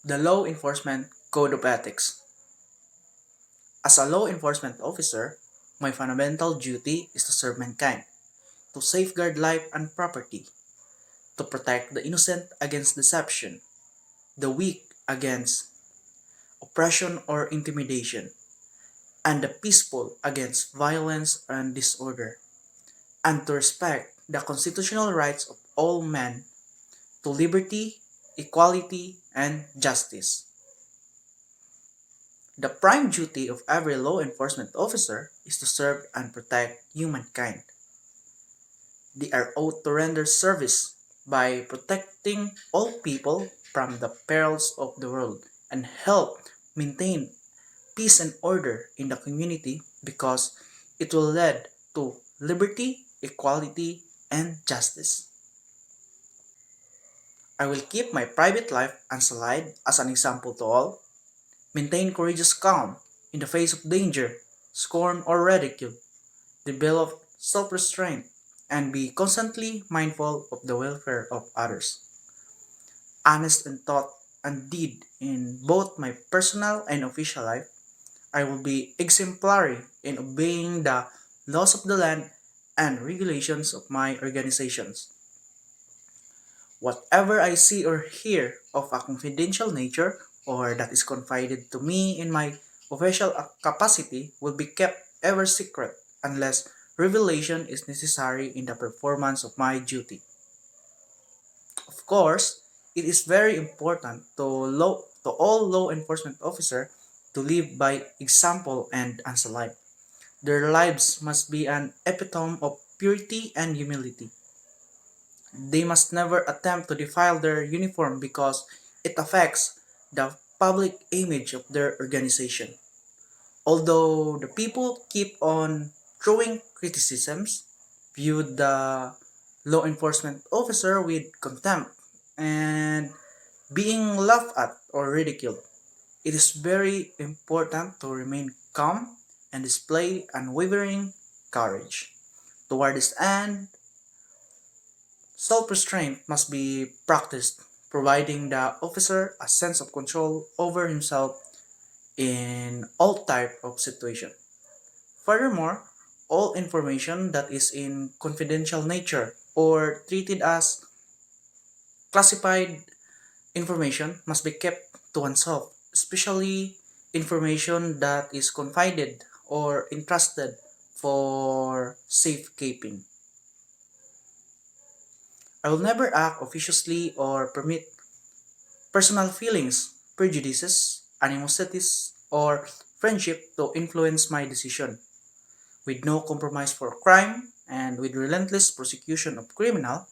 The Law Enforcement Code of Ethics. As a law enforcement officer, my fundamental duty is to serve mankind, to safeguard life and property, to protect the innocent against deception, the weak against oppression or intimidation, and the peaceful against violence and disorder, and to respect the constitutional rights of all men to liberty, equality, and justice. The prime duty of every law enforcement officer is to serve and protect humankind. They are ought to render service by protecting all people from the perils of the world and help maintain peace and order in the community because it will lead to liberty, equality, and justice. I will keep my private life unsullied as an example to all, maintain courageous calm in the face of danger, scorn, or ridicule, develop self-restraint, and be constantly mindful of the welfare of others. Honest in thought and deed in both my personal and official life, I will be exemplary in obeying the laws of the land and regulations of my organizations. Whatever I see or hear of a confidential nature or that is confided to me in my official capacity will be kept ever secret unless revelation is necessary in the performance of my duty. Of course, it is very important to all law enforcement officers to live by example and unsullied. Their lives must be an epitome of purity and humility. They must never attempt to defile their uniform because it affects the public image of their organization. Although the people keep on throwing criticisms, viewed the law enforcement officer with contempt and being laughed at or ridiculed. It is very important to remain calm and display unwavering courage. Toward this end, self-restraint must be practiced, providing the officer a sense of control over himself in all type of situation. Furthermore, all information that is in confidential nature or treated as classified information must be kept to oneself, especially information that is confided or entrusted for safekeeping. I will never act officiously or permit personal feelings, prejudices, animosities, or friendship to influence my decision. With no compromise for crime and with relentless prosecution of criminal,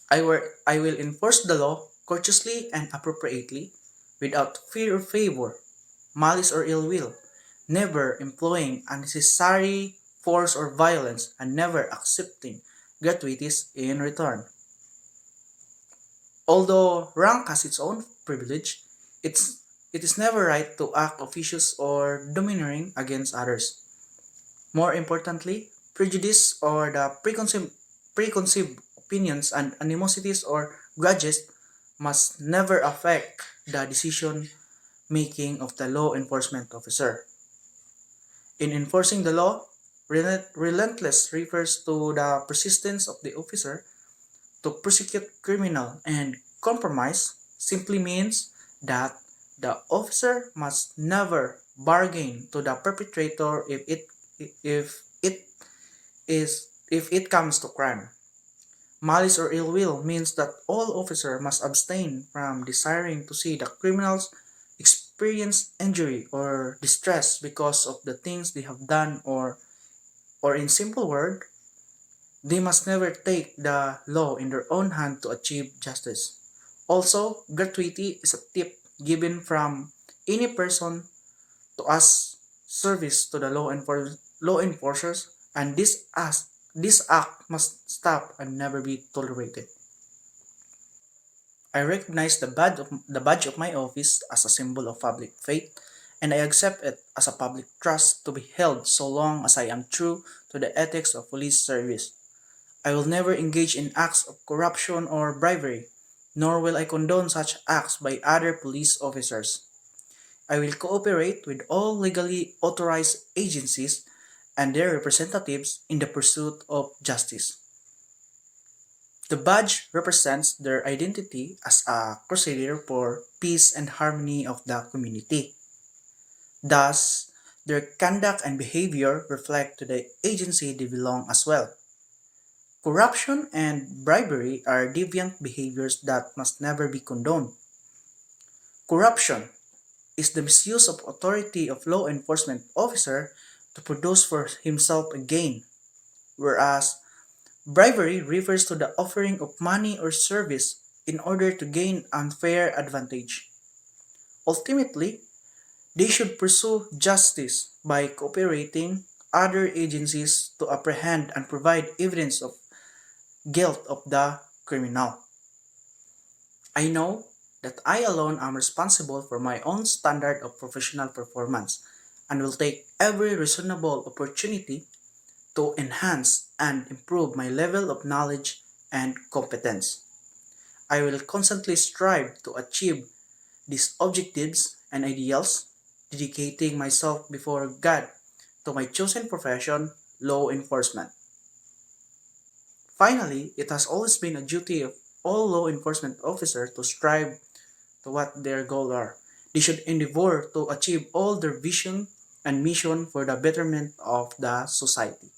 I will enforce the law courteously and appropriately, without fear or favor, malice or ill will, never employing unnecessary force or violence, and never accepting gratuities in return. Although rank has its own privilege, it is never right to act officious or domineering against others. More importantly, prejudice or the preconceived opinions and animosities or grudges must never affect the decision making of the law enforcement officer. In enforcing the law, relentless refers to the persistence of the officer to prosecute criminal and compromise simply means that the officer must never bargain to the perpetrator if it comes to crime. Malice or ill will means that all officer must abstain from desiring to see the criminals experience injury or distress because of the things they have done or in simple word, they must never take the law in their own hand to achieve justice. Also, gratuity is a tip given from any person to us service to the law enforcers, and this act must stop and never be tolerated. I recognize the badge of my office as a symbol of public faith, and I accept it as a public trust to be held so long as I am true to the ethics of police service. I will never engage in acts of corruption or bribery, nor will I condone such acts by other police officers. I will cooperate with all legally authorized agencies and their representatives in the pursuit of justice. The badge represents their identity as a crusader for peace and harmony of the community. Thus, their conduct and behavior reflect to the agency they belong as well. Corruption and bribery are deviant behaviors that must never be condoned. Corruption is the misuse of authority of law enforcement officer to produce for himself a gain, whereas bribery refers to the offering of money or service in order to gain unfair advantage. Ultimately, they should pursue justice by cooperating other agencies to apprehend and provide evidence of guilt of the criminal. I know that I alone am responsible for my own standard of professional performance and will take every reasonable opportunity to enhance and improve my level of knowledge and competence. I will constantly strive to achieve these objectives and ideals, dedicating myself before God to my chosen profession, law enforcement. Finally, it has always been a duty of all law enforcement officers to strive to what their goals are. They should endeavor to achieve all their vision and mission for the betterment of the society.